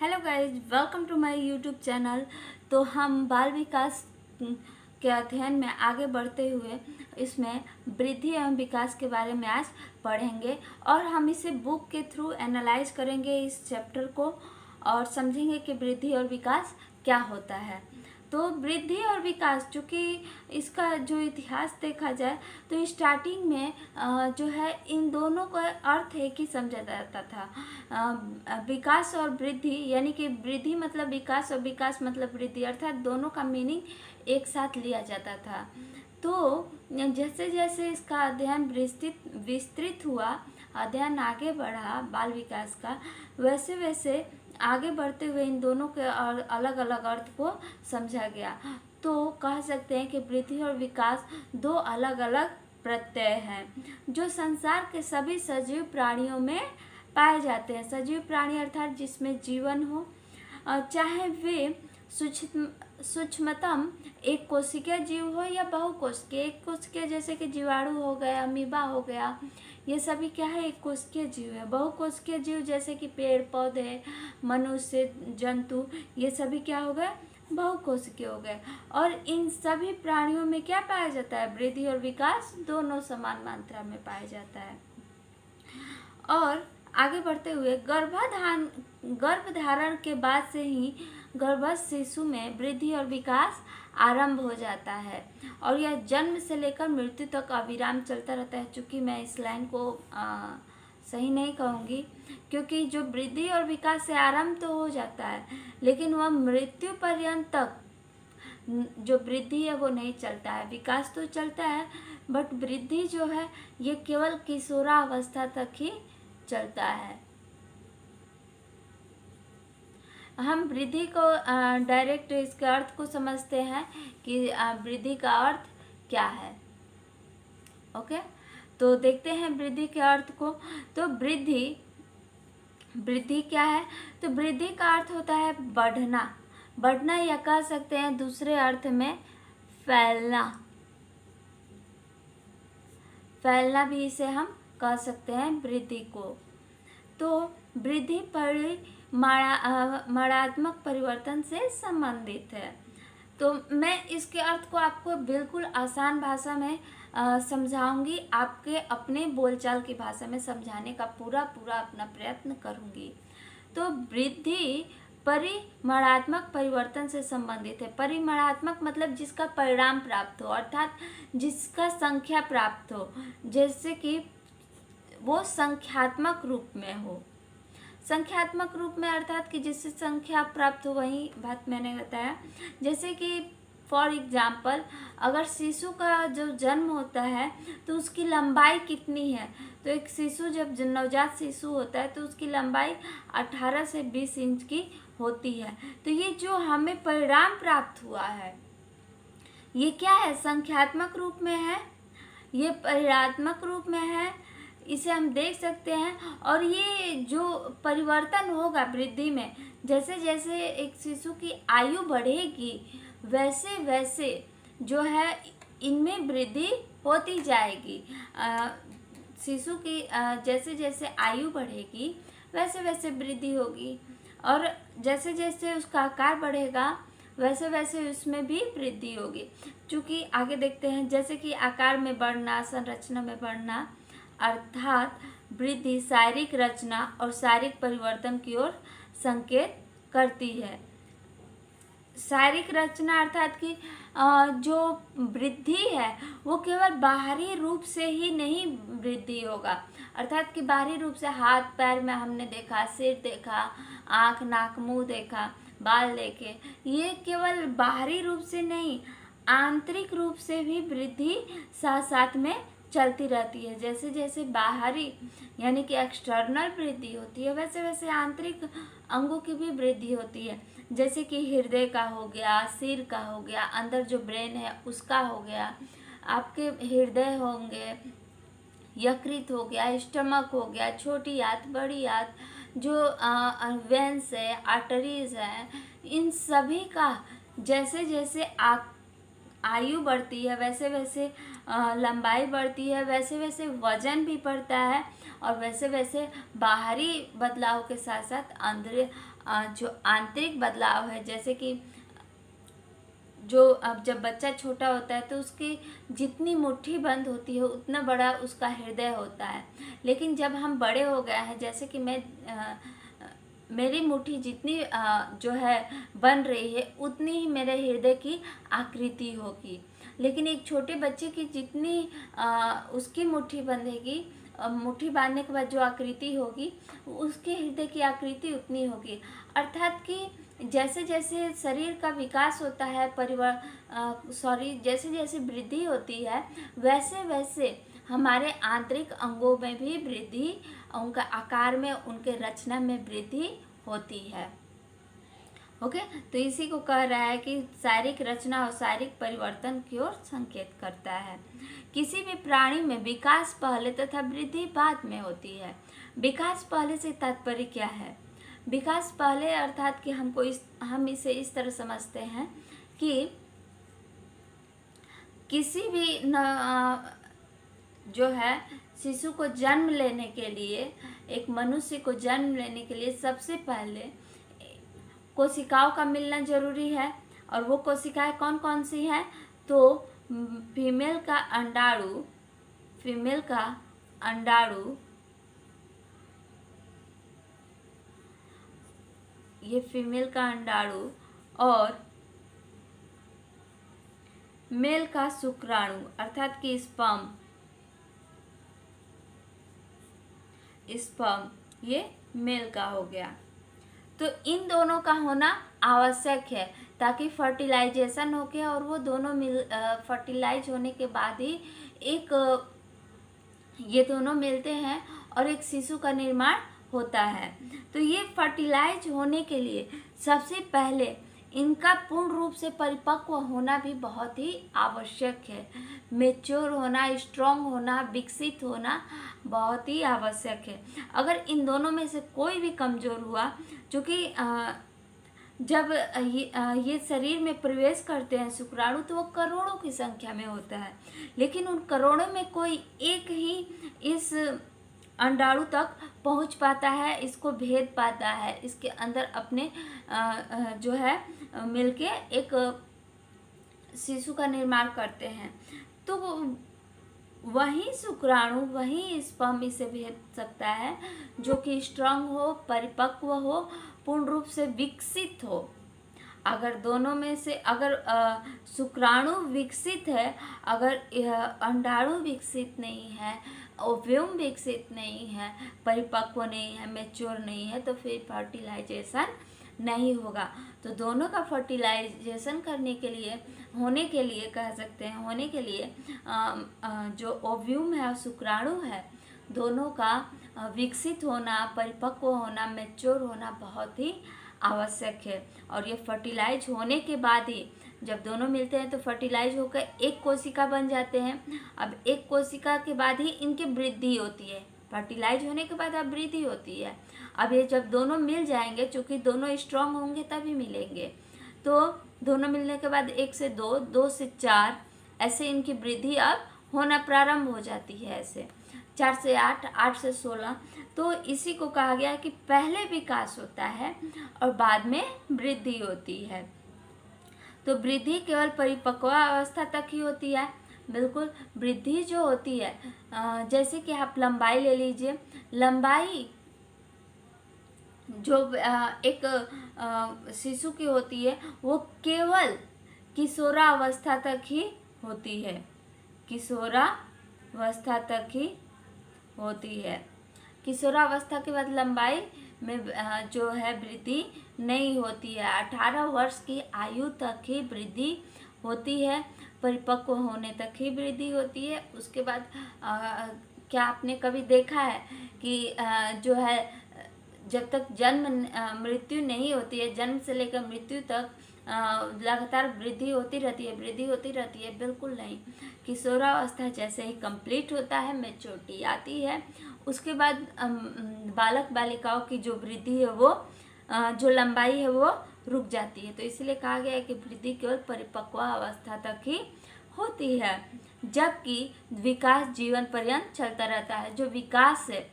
Hello guys, welcome to my YouTube channel. तो हम बाल विकास के अध्ययन में आगे बढ़ते हुए इसमें वृद्धि एवं विकास के बारे में आज पढ़ेंगे और हम इसे बुक के थ्रू एनालाइज करेंगे इस चैप्टर को और समझेंगे कि वृद्धि और विकास क्या होता है। तो वृद्धि और विकास, चूँकि इसका जो इतिहास देखा जाए तो स्टार्टिंग में जो है इन दोनों का अर्थ एक ही समझा जाता था। विकास और वृद्धि, यानी कि वृद्धि मतलब विकास और विकास मतलब वृद्धि, अर्थात दोनों का मीनिंग एक साथ लिया जाता था। तो जैसे जैसे इसका अध्ययन विस्तृत हुआ, अध्ययन आगे बढ़ा बाल विकास का, वैसे वैसे आगे बढ़ते हुए इन दोनों के अलग अलग अर्थ को समझा गया। तो कह सकते हैं कि वृद्धि और विकास दो अलग अलग प्रत्यय हैं जो संसार के सभी सजीव प्राणियों में पाए जाते हैं। सजीव प्राणी अर्थात जिसमें जीवन हो, चाहे वे सूक्ष्मतम एक कोशिकीय जीव हो या बहुकोशिकीय। एक कोशिकीय जैसे कि जीवाणु हो गया, अमीबा हो गया, ये सभी क्या है, एक कोशिकीय जीव है। बहुकोशिकीय जीव जैसे कि पेड़ पौधे, मनुष्य, जंतु, ये सभी क्या हो गए, बहुकोशिकीय हो गए। और इन सभी प्राणियों में क्या पाया जाता है, वृद्धि और विकास दोनों समान मात्रा में पाया जाता है। और आगे बढ़ते हुए गर्भधारण के बाद से ही गर्भस्थ शिशु में वृद्धि और विकास आरंभ हो जाता है और यह जन्म से लेकर मृत्यु तक अविराम चलता रहता है। चूँकि मैं इस लाइन को सही नहीं कहूँगी, क्योंकि जो वृद्धि और विकास से आरंभ तो हो जाता है लेकिन वह मृत्यु पर्यंत तक जो वृद्धि है वो नहीं चलता है। विकास तो चलता है बट वृद्धि जो है ये केवल किशोरावस्था तक ही चलता है। हम वृद्धि को डायरेक्ट इसके अर्थ को समझते हैं कि वृद्धि का अर्थ क्या है। ओके, तो देखते हैं वृद्धि के अर्थ को। तो वृद्धि क्या है, तो वृद्धि का अर्थ होता है बढ़ना या कह सकते हैं दूसरे अर्थ में फैलना भी इसे हम कह सकते हैं वृद्धि को। तो वृद्धि परिमाणात्मक परिवर्तन से संबंधित है। तो मैं इसके अर्थ को आपको बिल्कुल आसान भाषा में समझाऊंगी, आपके अपने बोलचाल की भाषा में समझाने का पूरा अपना प्रयत्न करूंगी। तो वृद्धि परिमाणात्मक परिवर्तन से संबंधित है। परिमाणात्मक मतलब जिसका परिणाम प्राप्त हो, अर्थात जिसका संख्या प्राप्त हो, जैसे कि वो संख्यात्मक रूप में हो। संख्यात्मक रूप में अर्थात कि जिससे संख्या प्राप्त हो, वही बात मैंने बताया। जैसे कि फॉर एग्जाम्पल, अगर शिशु का जो जन्म होता है तो उसकी लंबाई कितनी है, तो एक शिशु जब नवजात शिशु होता है तो उसकी लंबाई 18 से 20 इंच की होती है। तो ये जो हमें परिणाम प्राप्त हुआ है ये क्या है, संख्यात्मक रूप में है, ये परिमाणात्मक रूप में है, इसे हम देख सकते हैं। और ये जो परिवर्तन होगा वृद्धि में, जैसे जैसे एक शिशु की आयु बढ़ेगी वैसे वैसे जो है इनमें वृद्धि होती जाएगी। शिशु की जैसे जैसे आयु बढ़ेगी वैसे वैसे वृद्धि होगी और जैसे जैसे उसका आकार बढ़ेगा वैसे वैसे उसमें भी वृद्धि होगी। चूँकि आगे देखते हैं, जैसे कि आकार में बढ़ना, संरचना में बढ़ना, अर्थात वृद्धि शारीरिक रचना और शारीरिक परिवर्तन की ओर संकेत करती है। शारीरिक रचना अर्थात कि जो वृद्धि है वो केवल बाहरी रूप से ही नहीं वृद्धि होगा, अर्थात कि बाहरी रूप से हाथ पैर में हमने देखा, सिर देखा, आँख नाक मुंह देखा, बाल देखे, ये केवल बाहरी रूप से नहीं, आंतरिक रूप से भी वृद्धि साथ साथ में चलती रहती है। जैसे जैसे बाहरी यानी कि एक्सटर्नल वृद्धि होती है वैसे वैसे आंतरिक अंगों की भी वृद्धि होती है। जैसे कि हृदय का हो गया, सिर का हो गया, अंदर जो ब्रेन है उसका हो गया, आपके हृदय होंगे, यकृत हो गया, स्टमक हो गया, छोटी आंत, बड़ी आंत, जो वेंस है, आर्टरीज है, इन सभी का जैसे जैसे आयु बढ़ती है वैसे वैसे लंबाई बढ़ती है, वैसे वैसे वजन भी बढ़ता है और वैसे वैसे बाहरी बदलाव के साथ साथ अंदर जो आंतरिक बदलाव है, जैसे कि जो अब जब बच्चा छोटा होता है तो उसकी जितनी मुट्ठी बंद होती है उतना बड़ा उसका हृदय होता है। लेकिन जब हम बड़े हो गए हैं, जैसे कि मेरी मुट्ठी जितनी जो है बन रही है उतनी ही मेरे हृदय की आकृति होगी। लेकिन एक छोटे बच्चे की जितनी उसकी मुट्ठी बंधेगी, मुट्ठी बांधने के बाद जो आकृति होगी उसके हृदय की आकृति उतनी होगी। अर्थात कि जैसे जैसे शरीर का विकास होता है, जैसे जैसे वृद्धि होती है, वैसे वैसे हमारे आंतरिक अंगों में भी वृद्धि, उनका आकार में, उनके रचना में वृद्धि होती है। ओके, तो इसी को कह रहा है कि शारीरिक रचना और शारीरिक परिवर्तन की ओर संकेत करता है। किसी भी प्राणी में विकास पहले तथा वृद्धि बाद में होती है। विकास पहले से तात्पर्य क्या है? विकास पहले अर्थात कि हम इसे इस तरह समझते हैं कि किसी भी जो है शिशु को जन्म लेने के लिए, एक मनुष्य को जन्म लेने के लिए सबसे पहले कोशिकाओं का मिलना जरूरी है। और वो कोशिकाएं कौन कौन सी हैं? तो फीमेल का अंडाणु, ये फीमेल का अंडाणु और मेल का शुक्राणु अर्थात कि स्पर्म, ये मेल का हो गया। तो इन दोनों का होना आवश्यक है ताकि फर्टिलाइजेशन हो के, और वो दोनों फर्टिलाइज होने के बाद ही ये दोनों मिलते हैं और एक शिशु का निर्माण होता है। तो ये फर्टिलाइज होने के लिए सबसे पहले इनका पूर्ण रूप से परिपक्व होना भी बहुत ही आवश्यक है। मेच्योर होना, स्ट्रॉन्ग होना, विकसित होना बहुत ही आवश्यक है। अगर इन दोनों में से कोई भी कमज़ोर हुआ, क्योंकि जब ये शरीर में प्रवेश करते हैं शुक्राणु, तो वो करोड़ों की संख्या में होता है, लेकिन उन करोड़ों में कोई एक ही इस अंडाणु तक पहुंच पाता है, इसको भेद पाता है, इसके अंदर अपने जो है मिलके एक शिशु का निर्माण करते हैं। तो वही शुक्राणु, वही स्पर्म इसे भेद सकता है जो कि स्ट्रांग हो, परिपक्व हो, पूर्ण रूप से विकसित हो। अगर दोनों में से अगर शुक्राणु विकसित है, अगर अंडाणु विकसित नहीं है, ओव्यूम विकसित नहीं है, परिपक्व नहीं है, मैच्योर नहीं है, तो फिर फर्टिलाइजेशन नहीं होगा। तो दोनों का फर्टिलाइजेशन होने के लिए कह सकते हैं, होने के लिए जो ओव्यूम है और शुक्राणु है, दोनों का विकसित होना, परिपक्व होना, मैच्योर होना बहुत ही आवश्यक है। और ये फर्टिलाइज होने के बाद ही, जब दोनों मिलते हैं तो फर्टिलाइज होकर एक कोशिका बन जाते हैं। अब एक कोशिका के बाद ही इनकी वृद्धि होती है। फर्टिलाइज होने के बाद अब वृद्धि होती है। अब ये जब दोनों मिल जाएंगे, चूँकि दोनों स्ट्रांग होंगे तभी मिलेंगे, तो दोनों मिलने के बाद 1 से 2, 2 से 4 ऐसे इनकी वृद्धि अब होना प्रारंभ हो जाती है। ऐसे 4 से 8, 8 से 16। तो इसी को कहा गया है कि पहले विकास होता है और बाद में वृद्धि होती है। तो वृद्धि केवल परिपक्व अवस्था तक ही होती है। बिल्कुल, वृद्धि जो होती है, जैसे कि आप लंबाई ले लीजिए। लंबाई जो एक शिशु की होती है वो केवल किशोरावस्था तक ही होती है, किशोरावस्था तक ही होती है। किशोरावस्था के बाद लंबाई में जो है वृद्धि नहीं होती है। 18 वर्ष की आयु तक ही वृद्धि होती है, परिपक्व होने तक ही वृद्धि होती है। उसके बाद क्या आपने कभी देखा है कि जो है जब तक मृत्यु नहीं होती है, जन्म से लेकर मृत्यु तक लगातार वृद्धि होती रहती है? बिल्कुल नहीं। किशोरावस्था जैसे ही कंप्लीट होता है, मैच्योरिटी आती है, उसके बाद बालक बालिकाओं की जो वृद्धि है वो जो लंबाई है वो रुक जाती है। तो इसलिए कहा गया है कि वृद्धि केवल परिपक्व अवस्था तक ही होती है, जबकि विकास जीवन पर्यंत चलता रहता है। जो विकास है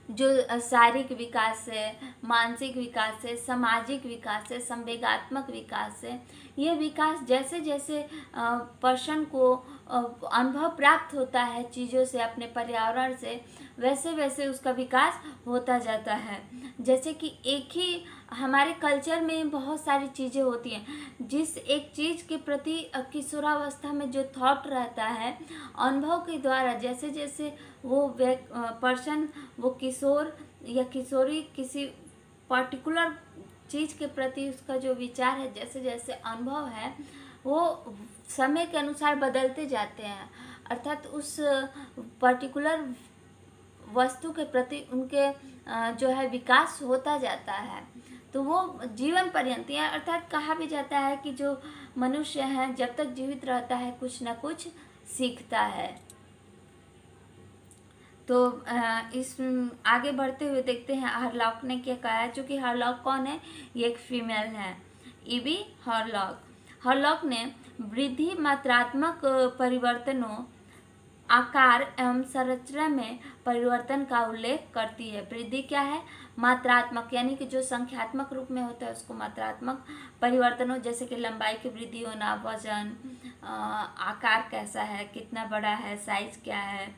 जो शारीरिक विकास है, मानसिक विकास है, सामाजिक विकास है, संवेगात्मक विकास है, ये विकास जैसे जैसे पर्सन को अनुभव प्राप्त होता है चीज़ों से, अपने पर्यावरण से, वैसे वैसे उसका विकास होता जाता है। जैसे कि एक ही हमारे कल्चर में बहुत सारी चीज़ें होती हैं, जिस एक चीज़ के प्रति किशोरावस्था में जो थॉट रहता है, अनुभव के द्वारा जैसे जैसे वो पर्सन, वो किशोर या किशोरी किसी पर्टिकुलर चीज़ के प्रति उसका जो विचार है, जैसे जैसे अनुभव है, वो समय के अनुसार बदलते जाते हैं। अर्थात उस पर्टिकुलर वस्तु के प्रति उनके जो है विकास होता जाता है। तो वो जीवन पर्यंत, या अर्थात कहा भी जाता है कि जो मनुष्य है जब तक जीवित रहता है कुछ न कुछ सीखता है। तो इस आगे बढ़ते हुए देखते हैं हरलॉक ने क्या कहा है। चूँकि हरलॉक कौन है, ये एक फीमेल है, ईवी हरलॉक। हरलॉक ने वृद्धि मात्रात्मक परिवर्तनों, आकार एवं संरचना में परिवर्तन का उल्लेख करती है। वृद्धि क्या है, मात्रात्मक, यानी कि जो संख्यात्मक रूप में होता है उसको मात्रात्मक परिवर्तनों, जैसे कि लंबाई की वृद्धि होना, वजन, आकार कैसा है, कितना बड़ा है, साइज क्या है,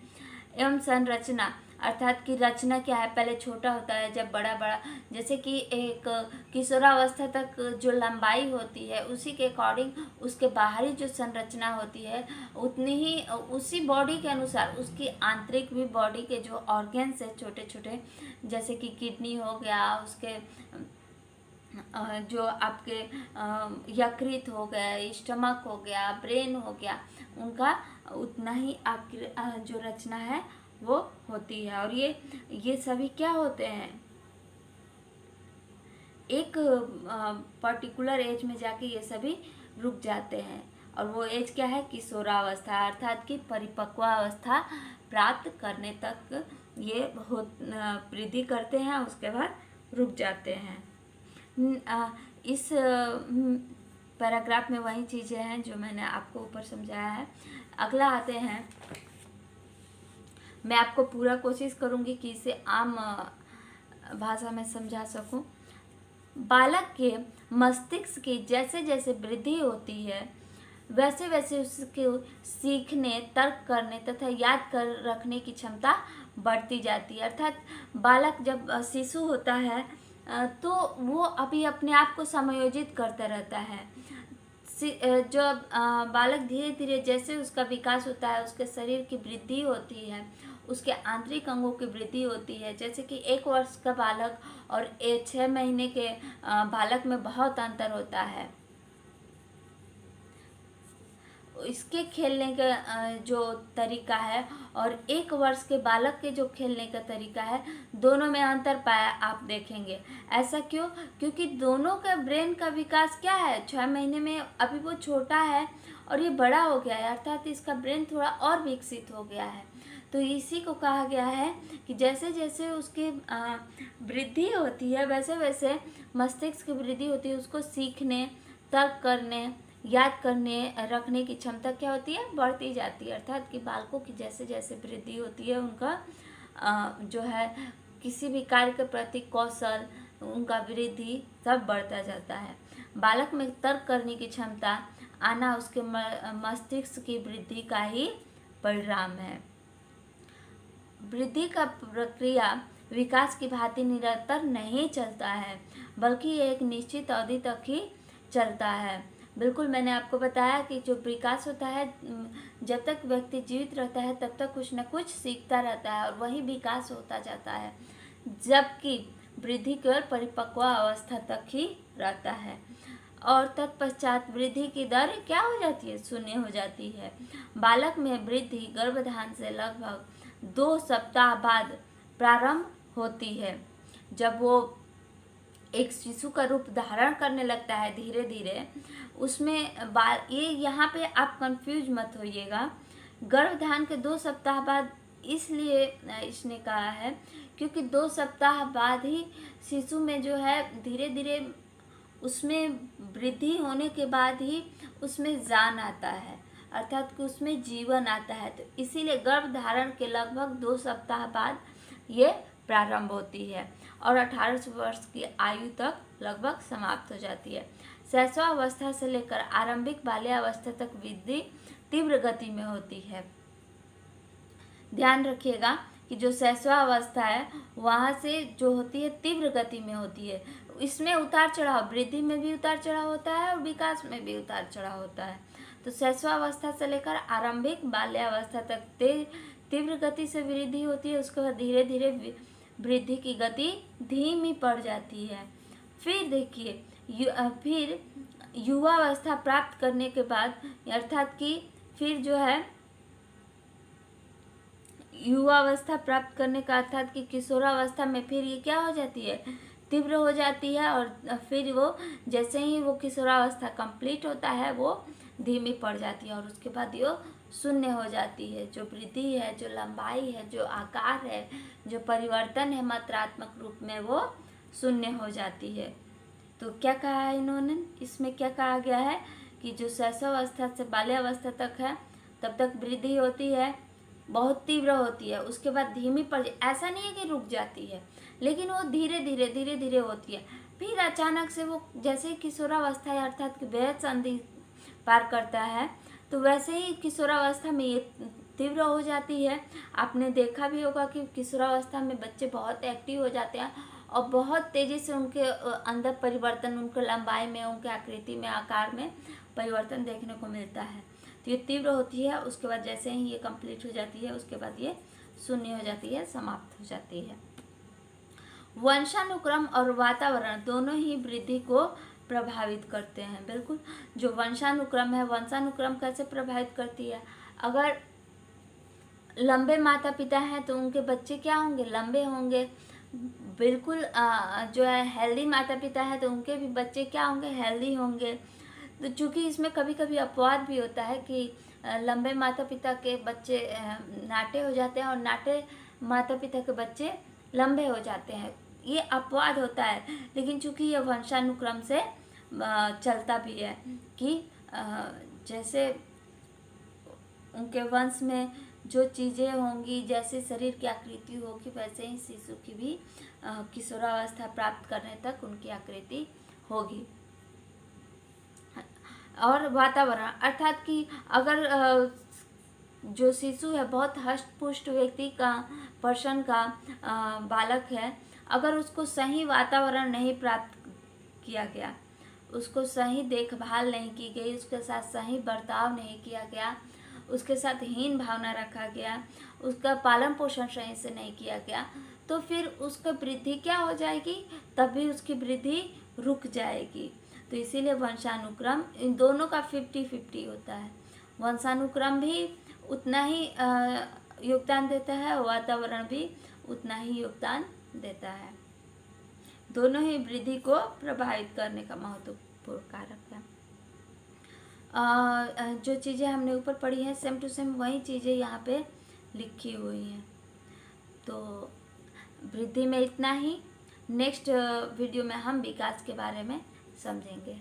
एवं संरचना, अर्थात की रचना क्या है, पहले छोटा होता है जब बड़ा बड़ा, जैसे कि एक किशोरावस्था तक जो लंबाई होती है उसी के अकॉर्डिंग उसके बाहरी जो संरचना होती है उतनी ही, उसी बॉडी के अनुसार उसकी आंतरिक भी बॉडी के जो ऑर्गन्स है छोटे छोटे, जैसे कि किडनी हो गया, उसके जो आपके यकृत हो गया, स्टमक हो गया, ब्रेन हो गया, उनका उतना ही आपकी जो रचना है वो होती है। और ये सभी क्या होते हैं, एक पर्टिकुलर एज में जाके ये सभी रुक जाते हैं। और वो एज क्या है, किशोरावस्था, अर्थात कि परिपक्वावस्था प्राप्त करने तक ये वृद्धि करते हैं, उसके बाद रुक जाते हैं। इस पैराग्राफ में वही चीज़ें हैं जो मैंने आपको ऊपर समझाया है। अगला आते हैं, मैं आपको पूरा कोशिश करूँगी कि इसे आम भाषा में समझा सकूं। बालक के मस्तिष्क की जैसे जैसे वृद्धि होती है वैसे वैसे उसके सीखने, तर्क करने तथा याद कर रखने की क्षमता बढ़ती जाती है। अर्थात बालक जब शिशु होता है तो वो अभी अपने आप को समायोजित करता रहता है। जब बालक धीरे धीरे जैसे उसका विकास होता है, उसके शरीर की वृद्धि होती है, उसके आंतरिक अंगों की वृद्धि होती है, जैसे कि 1 वर्ष का बालक और 6 महीने के बालक में बहुत अंतर होता है। इसके खेलने का जो तरीका है और 1 वर्ष के बालक के जो खेलने का तरीका है, दोनों में अंतर पाया आप देखेंगे। ऐसा क्यों? क्योंकि दोनों का ब्रेन का विकास क्या है, 6 महीने में अभी वो छोटा है और ये बड़ा हो गया है, अर्थात इसका ब्रेन थोड़ा और विकसित हो गया है। तो इसी को कहा गया है कि जैसे जैसे उसकी वृद्धि होती है वैसे वैसे मस्तिष्क की वृद्धि होती है, उसको सीखने, तर्क करने, याद करने, रखने की क्षमता क्या होती है, बढ़ती जाती है। अर्थात कि बालकों की जैसे जैसे वृद्धि होती है उनका जो है किसी भी कार्य के प्रति कौशल, उनका वृद्धि सब बढ़ता जाता है। बालक में तर्क करने की क्षमता आना उसके मस्तिष्क की वृद्धि का ही परिणाम है। वृद्धि का प्रक्रिया विकास की भांति निरंतर नहीं चलता है, बल्कि एक निश्चित अवधि तक ही चलता है। बिल्कुल, मैंने आपको बताया कि जो विकास होता है, जब तक व्यक्ति जीवित रहता है तब तक कुछ न कुछ सीखता रहता है और वही विकास होता जाता है, जबकि वृद्धि केवल परिपक्व अवस्था तक ही रहता है और तत्पश्चात वृद्धि की दर क्या हो जाती है, शून्य हो जाती है। बालक में वृद्धि गर्भधारण से लगभग 2 सप्ताह बाद प्रारंभ होती है। जब वो एक शिशु का रूप धारण करने लगता है धीरे धीरे, उसमें ये यहाँ पे आप कंफ्यूज मत होइएगा। गर्भधारण के 2 सप्ताह बाद इसलिए इसने कहा है क्योंकि 2 सप्ताह बाद ही शिशु में जो है धीरे धीरे उसमें वृद्धि होने के बाद ही उसमें जान आता है, अर्थात कि उसमें जीवन आता है। तो इसीलिए गर्भधारण के लगभग 2 सप्ताह बाद ये प्रारंभ होती है और 18 वर्ष की आयु तक लगभग समाप्त हो जाती है। शैशवावस्था से लेकर आरंभिक बाल्यावस्था तक वृद्धि तीव्र गति में होती है। ध्यान रखिएगा कि जो शैशवावस्था है वहाँ से जो होती है तीव्र गति में होती है। इसमें उतार चढ़ाव, वृद्धि में भी उतार चढ़ाव होता है और विकास में भी उतार चढ़ाव होता है। तो शैशवावस्था से लेकर आरंभिक बाल्यावस्था तक तीव्र गति से वृद्धि होती है। उसके बाद धीरे धीरे वृद्धि की गति धीमी पड़ जाती है। फिर देखिए फिर युवावस्था प्राप्त करने के बाद, अर्थात कि फिर जो है युवावस्था प्राप्त करने का अर्थात कि किशोरावस्था में फिर ये क्या हो जाती है, तीव्र हो जाती है। और फिर वो जैसे ही वो किशोरावस्था कंप्लीट होता है वो धीमी पड़ जाती है और उसके बाद ये शून्य हो जाती है। जो वृद्धि है, जो लंबाई है, जो आकार है, जो परिवर्तन है मात्रात्मक रूप में, वो शून्य हो जाती है। तो क्या कहा है इन्होंने, इसमें क्या कहा गया है कि जो शैशवावस्था से बाल्यावस्था तक है तब तक वृद्धि होती है, बहुत तीव्र होती है, उसके बाद धीमी पड़, ऐसा नहीं है कि रुक जाती है, लेकिन वो धीरे धीरे होती है। फिर अचानक से वो जैसे ही किशोरावस्था है अर्थात कि बेहद संधि पार करता है, तो वैसे ही किशोरावस्था में ये तीव्र हो जाती है। आपने देखा भी होगा कि किशोरावस्था में बच्चे बहुत एक्टिव हो जाते हैं और बहुत तेज़ी से उनके अंदर परिवर्तन, उनके लंबाई में, उनके आकृति में, आकार में परिवर्तन देखने को मिलता है। तो ये तीव्र होती है, उसके बाद जैसे ही ये कंप्लीट हो जाती है उसके बाद ये शून्य हो जाती है, समाप्त हो जाती है। वंशानुक्रम और वातावरण दोनों ही वृद्धि को प्रभावित करते हैं। बिल्कुल, जो वंशानुक्रम है, वंशानुक्रम कैसे प्रभावित करती है? अगर लंबे माता पिता हैं तो उनके बच्चे क्या होंगे, लंबे होंगे। बिल्कुल जो है हेल्दी माता पिता है तो उनके भी बच्चे क्या होंगे, हेल्दी होंगे। तो चूँकि इसमें कभी कभी अपवाद भी होता है कि लंबे माता पिता के बच्चे नाटे हो जाते हैं और नाटे माता पिता के बच्चे लंबे हो जाते हैं, ये अपवाद होता है। लेकिन चूँकि ये वंशानुक्रम से चलता भी है कि जैसे उनके वंश में जो चीज़ें होंगी, जैसे शरीर की आकृति होगी, वैसे ही शिशु की भी किशोरावस्था प्राप्त करने तक उनकी आकृति होगी। और वातावरण अर्थात कि अगर जो शिशु है बहुत हष्ट पुष्ट व्यक्ति का, पर्सन का बालक है, अगर उसको सही वातावरण नहीं प्राप्त किया गया, उसको सही देखभाल नहीं की गई, उसके साथ सही बर्ताव नहीं किया गया, उसके साथ हीन भावना रखा गया, उसका पालन पोषण सही से नहीं किया गया, तो फिर उसका वृद्धि क्या हो जाएगी, तभी उसकी वृद्धि रुक जाएगी। तो इसीलिए वंशानुक्रम इन दोनों का 50-50 होता है। वंशानुक्रम भी उतना ही योगदान देता है, वातावरण भी उतना ही योगदान देता है। दोनों ही वृद्धि को प्रभावित करने का महत्वपूर्ण कारक है। जो चीज़ें हमने ऊपर पढ़ी हैं सेम टू सेम वही चीज़ें यहाँ पे लिखी हुई हैं। तो वृद्धि में इतना ही। नेक्स्ट वीडियो में हम विकास के बारे में समझेंगे।